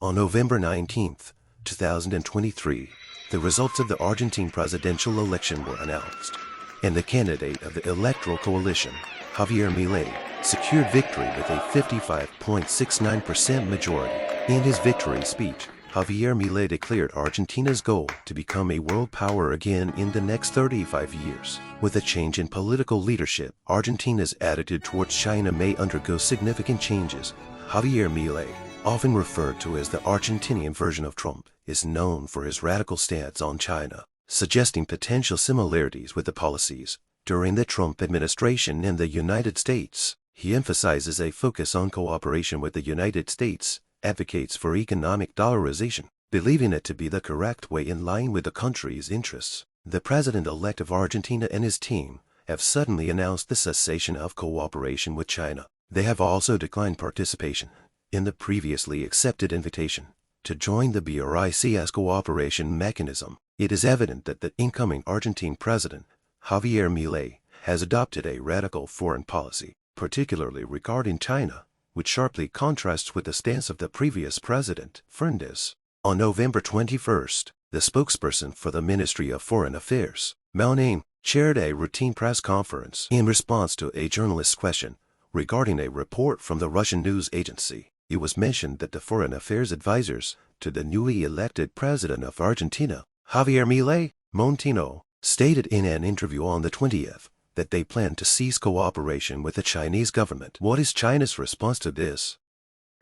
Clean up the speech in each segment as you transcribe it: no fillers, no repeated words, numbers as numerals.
On November 19, 2023, the results of the Argentine presidential election were announced, and the candidate of the electoral coalition, Javier Milei, secured victory with a 55.69% majority. In his victory speech, Javier Milei declared Argentina's goal to become a world power again in the next 35 years. With a change in political leadership, Argentina's attitude towards China may undergo significant changes. Javier Milei, often referred to as the Argentinian version of Trump, is known for his radical stance on China, suggesting potential similarities with the policies during the Trump administration in the United States. He emphasizes a focus on cooperation with the United States, advocates for economic dollarization, believing it to be the correct way in line with the country's interests. The president-elect of Argentina and his team have suddenly announced the cessation of cooperation with China. They have also declined participation in the previously accepted invitation to join the BRICS cooperation mechanism. It is evident that the incoming Argentine president, Javier Milei, has adopted a radical foreign policy, particularly regarding China, which sharply contrasts with the stance of the previous president, Fernández. On November 21st, the spokesperson for the Ministry of Foreign Affairs, Mao Ning, chaired a routine press conference in response to a journalist's question regarding a report from the Russian news agency. It was mentioned that the foreign affairs advisors to the newly elected president of Argentina, Javier Milei, Montino, stated in an interview on the 20th that they plan to cease cooperation with the Chinese government. What is China's response to this?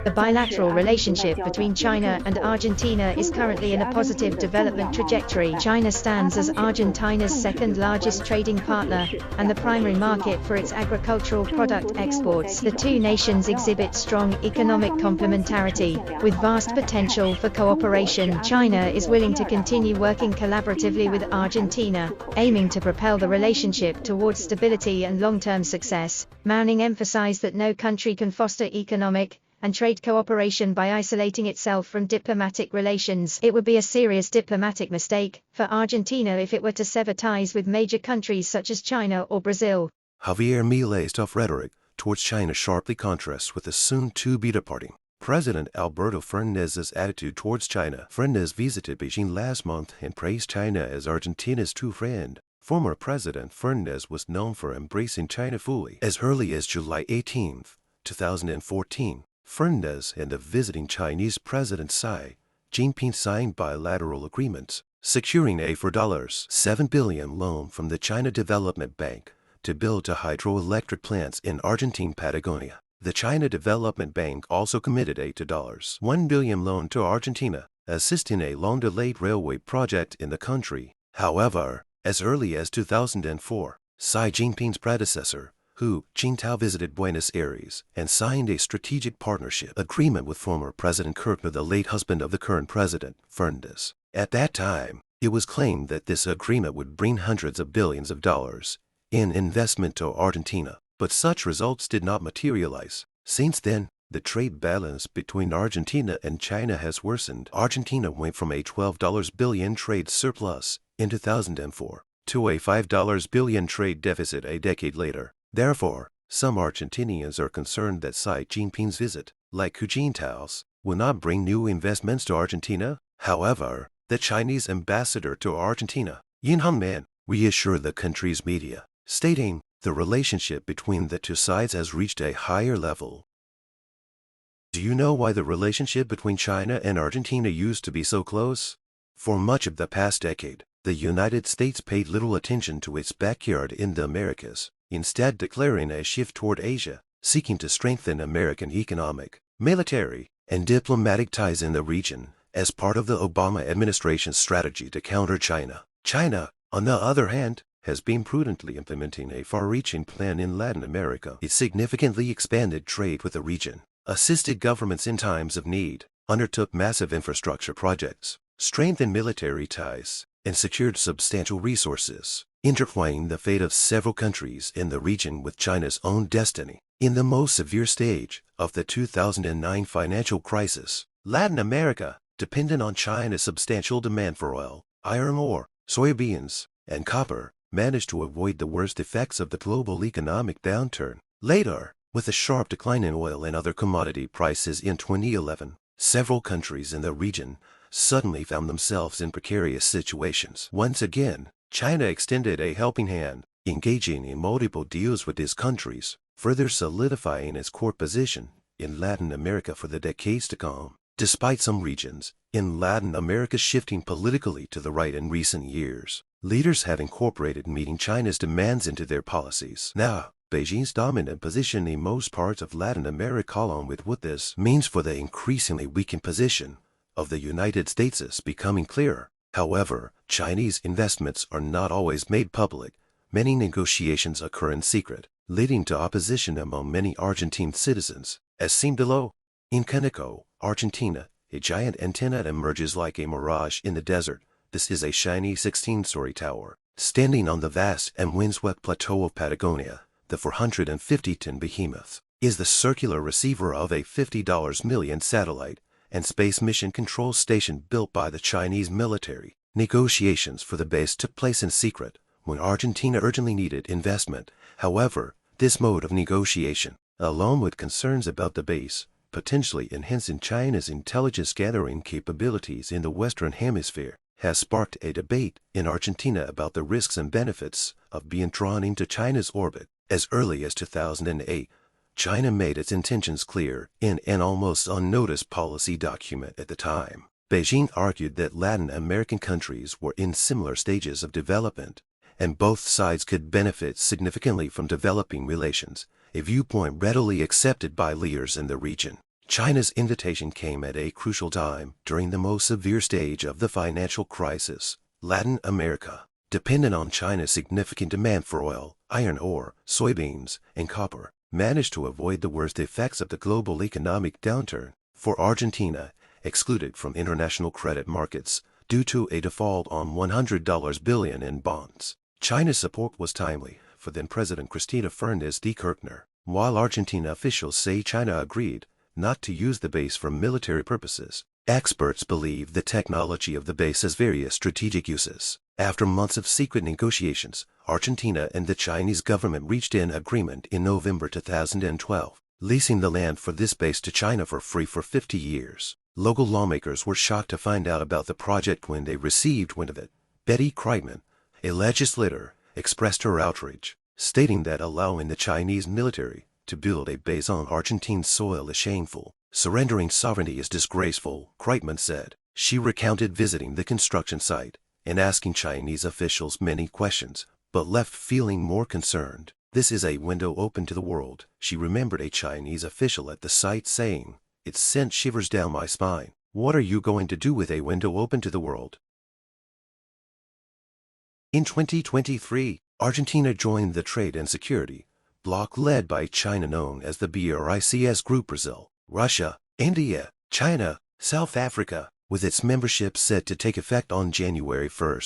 The bilateral relationship between China and Argentina is currently in a positive development trajectory. China stands as Argentina's second largest trading partner and the primary market for its agricultural product exports. The two nations exhibit strong economic complementarity, with vast potential for cooperation. China is willing to continue working collaboratively with Argentina, aiming to propel the relationship towards stability and long-term success. Mao Ning emphasized that no country can foster economic and trade cooperation by isolating itself from diplomatic relations. It would be a serious diplomatic mistake for Argentina if it were to sever ties with major countries such as China or Brazil. Javier Milei's tough rhetoric towards China sharply contrasts with the soon-to-be departing President Alberto Fernández's attitude towards China. Fernández visited Beijing last month and praised China as Argentina's true friend. Former President Fernández was known for embracing China fully. As early as July 18, 2014, Fernández and the visiting Chinese President Xi Jinping signed bilateral agreements, securing a $7 billion loan from the China Development Bank to build two hydroelectric plants in Argentine Patagonia. The China Development Bank also committed a $1 billion loan to Argentina, assisting a long-delayed railway project in the country. However, as early as 2004, Xi Jinping's predecessor, Hu Jintao, visited Buenos Aires and signed a strategic partnership agreement with former President Kirchner, the late husband of the current president, Fernández. At that time, it was claimed that this agreement would bring hundreds of billions of dollars in investment to Argentina, but such results did not materialize. Since then, the trade balance between Argentina and China has worsened. Argentina went from a $12 billion trade surplus in 2004 to a $5 billion trade deficit a decade later. Therefore, some Argentinians are concerned that Xi Jinping's visit, like Hu Jintao's, will not bring new investments to Argentina. However, the Chinese ambassador to Argentina, Yin Hongman, reassured the country's media, stating the relationship between the two sides has reached a higher level. Do you know why the relationship between China and Argentina used to be so close? For much of the past decade, the United States paid little attention to its backyard in the Americas, instead declaring a shift toward Asia, seeking to strengthen American economic, military, and diplomatic ties in the region as part of the Obama administration's strategy to counter China. China, on the other hand, has been prudently implementing a far-reaching plan in Latin America. It significantly expanded trade with the region, assisted governments in times of need, undertook massive infrastructure projects, strengthened military ties, and secured substantial resources, intertwining the fate of several countries in the region with China's own destiny. In the most severe stage of the 2009 financial crisis, Latin America, dependent on China's substantial demand for oil, iron ore, soybeans, and copper, managed to avoid the worst effects of the global economic downturn. Later, with a sharp decline in oil and other commodity prices in 2011, several countries in the region suddenly found themselves in precarious situations. Once again, China extended a helping hand, engaging in multiple deals with these countries, further solidifying its core position in Latin America for the decades to come. Despite some regions in Latin America shifting politically to the right in recent years, leaders have incorporated meeting China's demands into their policies. Now, Beijing's dominant position in most parts of Latin America, along with what this means for the increasingly weakened position of the United States, is becoming clearer. However, Chinese investments are not always made public. Many negotiations occur in secret, leading to opposition among many Argentine citizens, as seen below. In Canico, Argentina, a giant antenna emerges like a mirage in the desert. This is a shiny 16-story tower, standing on the vast and windswept plateau of Patagonia. The 450-ton behemoth is the circular receiver of a $50 million satellite and space mission control station built by the Chinese military. Negotiations for the base took place in secret when Argentina urgently needed investment. However, this mode of negotiation, along with concerns about the base potentially enhancing China's intelligence gathering capabilities in the Western Hemisphere, has sparked a debate in Argentina about the risks and benefits of being drawn into China's orbit. As early as 2008, China made its intentions clear in an almost unnoticed policy document at the time. Beijing argued that Latin American countries were in similar stages of development, and both sides could benefit significantly from developing relations, a viewpoint readily accepted by leaders in the region. China's invitation came at a crucial time during the most severe stage of the financial crisis. Latin America, dependent on China's significant demand for oil, iron ore, soybeans, and copper, managed to avoid the worst effects of the global economic downturn. For Argentina, excluded from international credit markets due to a default on $100 billion in bonds. China's support was timely for then-President Cristina Fernández de Kirchner. While Argentina officials say China agreed not to use the base for military purposes, experts believe the technology of the base has various strategic uses. After months of secret negotiations, Argentina and the Chinese government reached an agreement in November 2012, leasing the land for this base to China for free for 50 years. Local lawmakers were shocked to find out about the project when they received wind of it. Betty Kreitman, a legislator, expressed her outrage, stating that allowing the Chinese military to build a base on Argentine soil is shameful. Surrendering sovereignty is disgraceful, Kreitman said. She recounted visiting the construction site and asking Chinese officials many questions, but left feeling more concerned. This is a window open to the world, she remembered a Chinese official at the site saying. It sent shivers down my spine. What are you going to do with a window open to the world? In 2023, Argentina joined the Trade and Security bloc led by China known as the BRICS Group. Brazil, Russia, India, China, South Africa, with its membership set to take effect on January 1,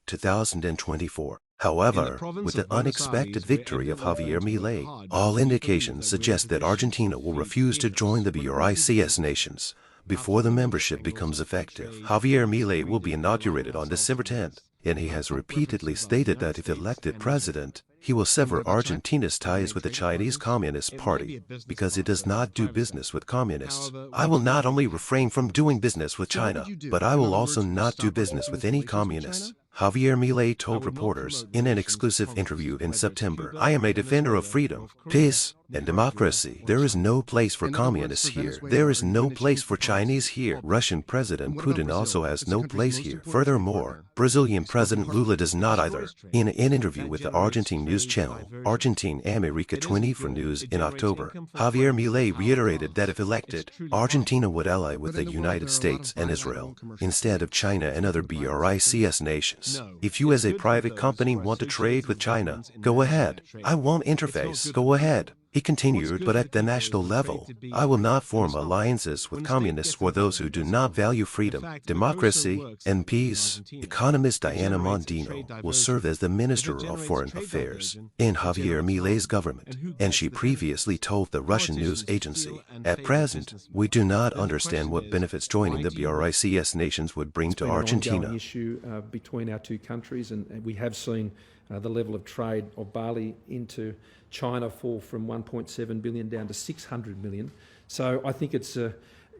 2024. However, with the unexpected victory of Javier Milei, all indications suggest that Argentina will refuse to join the BRICS nations before the membership becomes effective. Javier Milei will be inaugurated on December 10th, and he has repeatedly stated that if elected president, he will sever Argentina's ties with the Chinese Communist Party because it does not do business with communists. I will not only refrain from doing business with China, but I will also not do business with any communists, Javier Milei told reporters in an exclusive interview in September. I am a defender of freedom, peace, and democracy. There is no place for communists here. There is no place for Chinese here. Russian President Putin also has no place here. Furthermore, Brazilian President Lula does not either. In an interview with the Argentine news channel, Argentine America 24 News in October, Javier Milei reiterated that if elected, Argentina would ally with the United States and Israel, instead of China and other BRICS nations. If you as a private company want to trade with China, go ahead. I won't interface. Go ahead. He continued, but at the national level, I will not form alliances with communists or those who do not value freedom, democracy, and peace. Economist Diana Mondino will serve as the Minister of Foreign Affairs in Javier Milei's government, and she previously told the Russian news agency, at present, we do not understand what benefits joining the BRICS nations would bring to Argentina. It's been an ongoing issue between our two countries, and we have seen the level of trade of barley into China fall from 1.7 billion down to 600 million. So I think it's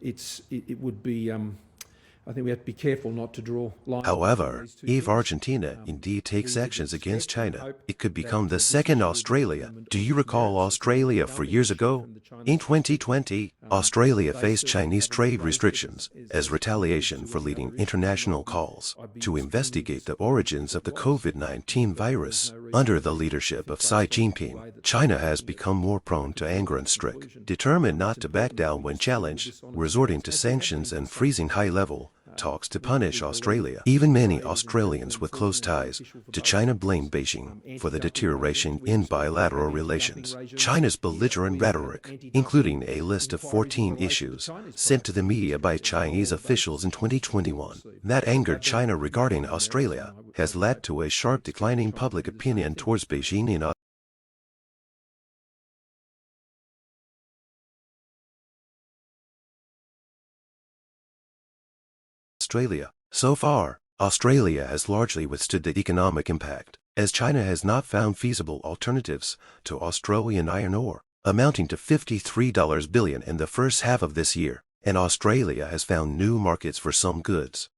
it would be. I think we have to be careful not to draw lines. However, if Argentina indeed takes actions against China, it could become the second Australia. Do you recall Australia 4 years ago? In 2020, Australia faced Chinese trade restrictions as retaliation for leading international calls to investigate the origins of the COVID-19 virus. Under the leadership of Xi Jinping, China has become more prone to anger and strict, determined not to back down when challenged, resorting to sanctions and freezing high-level talks to punish Australia. Even many Australians with close ties to China blame Beijing for the deterioration in bilateral relations. China's belligerent rhetoric, including a list of 14 issues sent to the media by Chinese officials in 2021 that angered China regarding Australia, has led to a sharp decline in public opinion towards Beijing in Australia. So far, Australia has largely withstood the economic impact, as China has not found feasible alternatives to Australian iron ore, amounting to $53 billion in the first half of this year, and Australia has found new markets for some goods.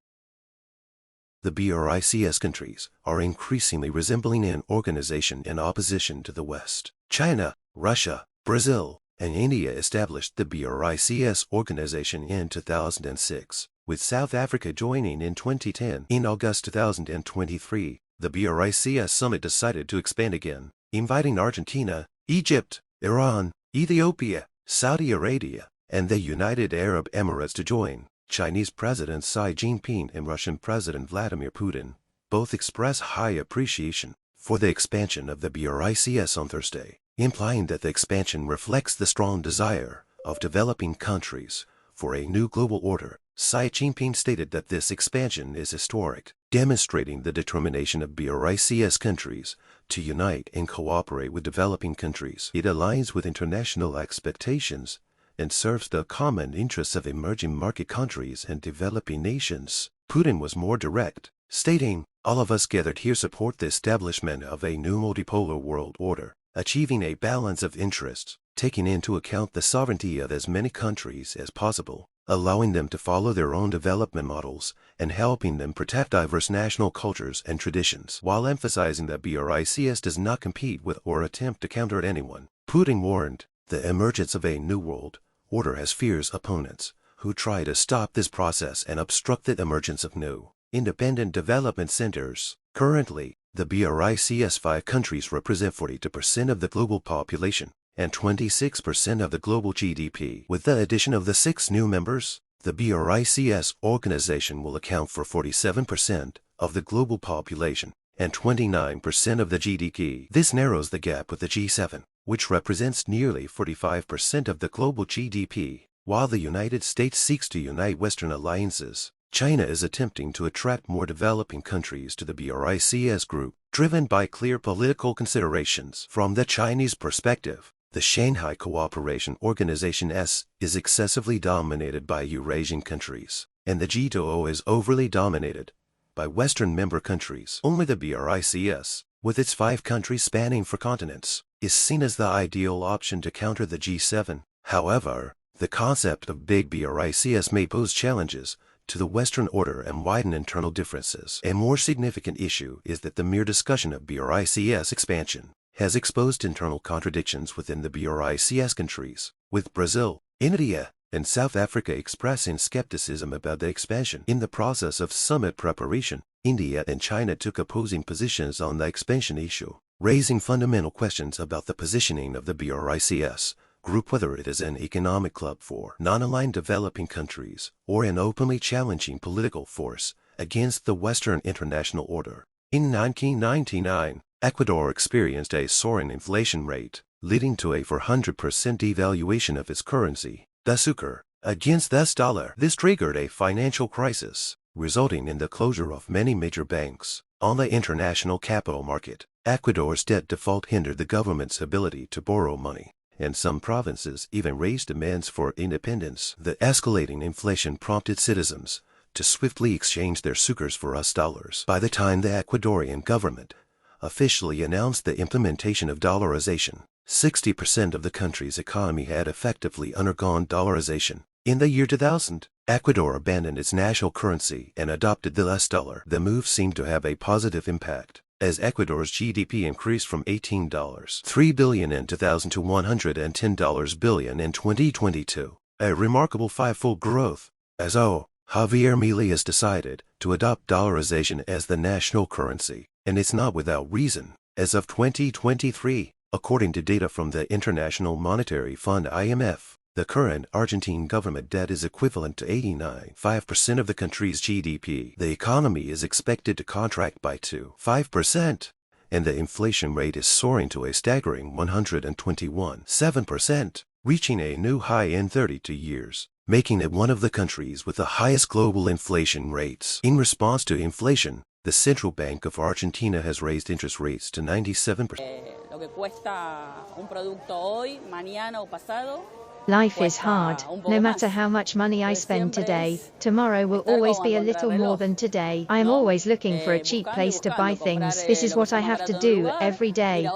The BRICS countries are increasingly resembling an organization in opposition to the West. China, Russia, Brazil, and India established the BRICS organization in 2006. With South Africa joining in 2010. In August 2023, the BRICS summit decided to expand again, inviting Argentina, Egypt, Iran, Ethiopia, Saudi Arabia, and the United Arab Emirates to join. Chinese President Xi Jinping and Russian President Vladimir Putin both expressed high appreciation for the expansion of the BRICS on Thursday, implying that the expansion reflects the strong desire of developing countries for a new global order. Xi Jinping stated that this expansion is historic, demonstrating the determination of BRICS countries to unite and cooperate with developing countries. It aligns with international expectations and serves the common interests of emerging market countries and developing nations. Putin was more direct, stating, "All of us gathered here support the establishment of a new multipolar world order, achieving a balance of interests, taking into account the sovereignty of as many countries as possible, allowing them to follow their own development models, and helping them protect diverse national cultures and traditions." While emphasizing that BRICS does not compete with or attempt to counter anyone, Putin warned, "The emergence of a new world order has fierce opponents who try to stop this process and obstruct the emergence of new, independent development centers." Currently, the BRICS 5 countries represent 42% of the global population and 26% of the global GDP. With the addition of the 6 new members, the BRICS organization will account for 47% of the global population and 29% of the GDP. This narrows the gap with the G7, which represents nearly 45% of the global GDP. While the United States seeks to unite Western alliances, China is attempting to attract more developing countries to the BRICS group, driven by clear political considerations. From the Chinese perspective, the Shanghai Cooperation Organization is excessively dominated by Eurasian countries, and the G20 is overly dominated by Western member countries. Only the BRICS, with its 5 countries spanning 4 continents, is seen as the ideal option to counter the G7. However, the concept of big BRICS may pose challenges to the Western order and widen internal differences. A more significant issue is that the mere discussion of BRICS expansion has exposed internal contradictions within the BRICS countries, with Brazil, India, and South Africa expressing skepticism about the expansion. In the process of summit preparation, India and China took opposing positions on the expansion issue, raising fundamental questions about the positioning of the BRICS group, whether it is an economic club for non-aligned developing countries or an openly challenging political force against the Western international order. In 1999, Ecuador experienced a soaring inflation rate, leading to a 400% devaluation of its currency, the sucre, against the dollar. This triggered a financial crisis, resulting in the closure of many major banks. On the international capital market, Ecuador's debt default hindered the government's ability to borrow money, and some provinces even raised demands for independence. The escalating inflation prompted citizens to swiftly exchange their sucres for US dollars. By the time the Ecuadorian government officially announced the implementation of dollarization, 60% of the country's economy had effectively undergone dollarization. In the year 2000, Ecuador abandoned its national currency and adopted the US dollar. The move seemed to have a positive impact, as Ecuador's GDP increased from $18.3 billion in 2000 to $110 billion in 2022, a remarkable five-fold growth. As Javier Milei has decided to adopt dollarization as the national currency, and it's not without reason. As of 2023, according to data from the International Monetary Fund (IMF), the current Argentine government debt is equivalent to 89.5% of the country's GDP. The economy is expected to contract by 2.5%, and the inflation rate is soaring to a staggering 121.7%, reaching a new high in 32 years, making it one of the countries with the highest global inflation rates. In response to inflation, the Central Bank of Argentina has raised interest rates to 97%. Life is hard. No matter how much money I spend today, tomorrow will always be a little more than today. I am always looking for a cheap place to buy things. This is what I have to do every day.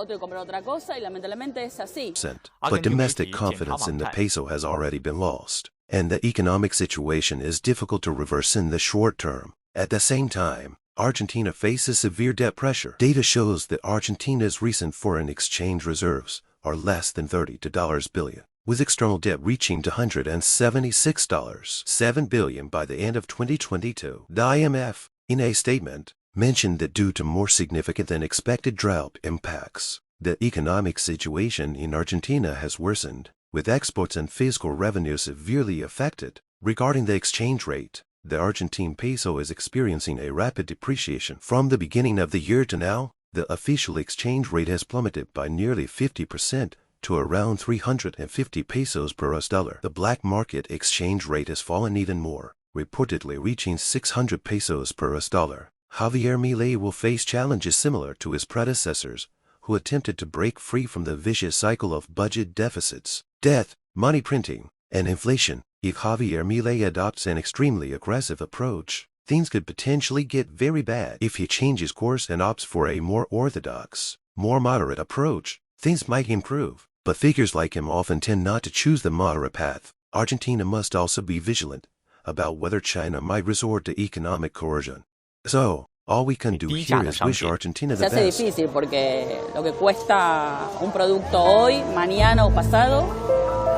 But domestic confidence in the peso has already been lost, and the economic situation is difficult to reverse in the short term. At the same time, Argentina faces severe debt pressure. Data shows that Argentina's recent foreign exchange reserves are less than $30 billion, with external debt reaching $176.7 billion by the end of 2022. The IMF, in a statement, mentioned that due to more significant than expected drought impacts, the economic situation in Argentina has worsened, with exports and fiscal revenue severely affected. Regarding the exchange rate, the Argentine peso is experiencing a rapid depreciation. From the beginning of the year to now, the official exchange rate has plummeted by nearly 50% to around 350 pesos per US dollar. The black market exchange rate has fallen even more, reportedly reaching 600 pesos per US dollar. Javier Milei will face challenges similar to his predecessors, who attempted to break free from the vicious cycle of budget deficits, debt, money printing, and inflation. If Javier Milei adopts an extremely aggressive approach, things could potentially get very bad. If he changes course and opts for a more orthodox, more moderate approach, things might improve. But figures like him often tend not to choose the moderate path. Argentina must also be vigilant about whether China might resort to economic coercion. So, all we can do here is wish Argentina the best. Se hace difícil porque lo que cuesta un producto hoy, mañana o pasado,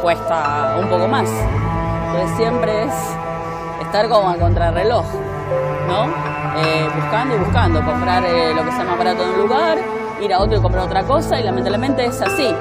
cuesta un poco más. Entonces siempre es estar como a contrarreloj, ¿no? Buscando y buscando, comprar lo que sea más barato en un lugar, ir a otro y comprar otra cosa, y lamentablemente es así.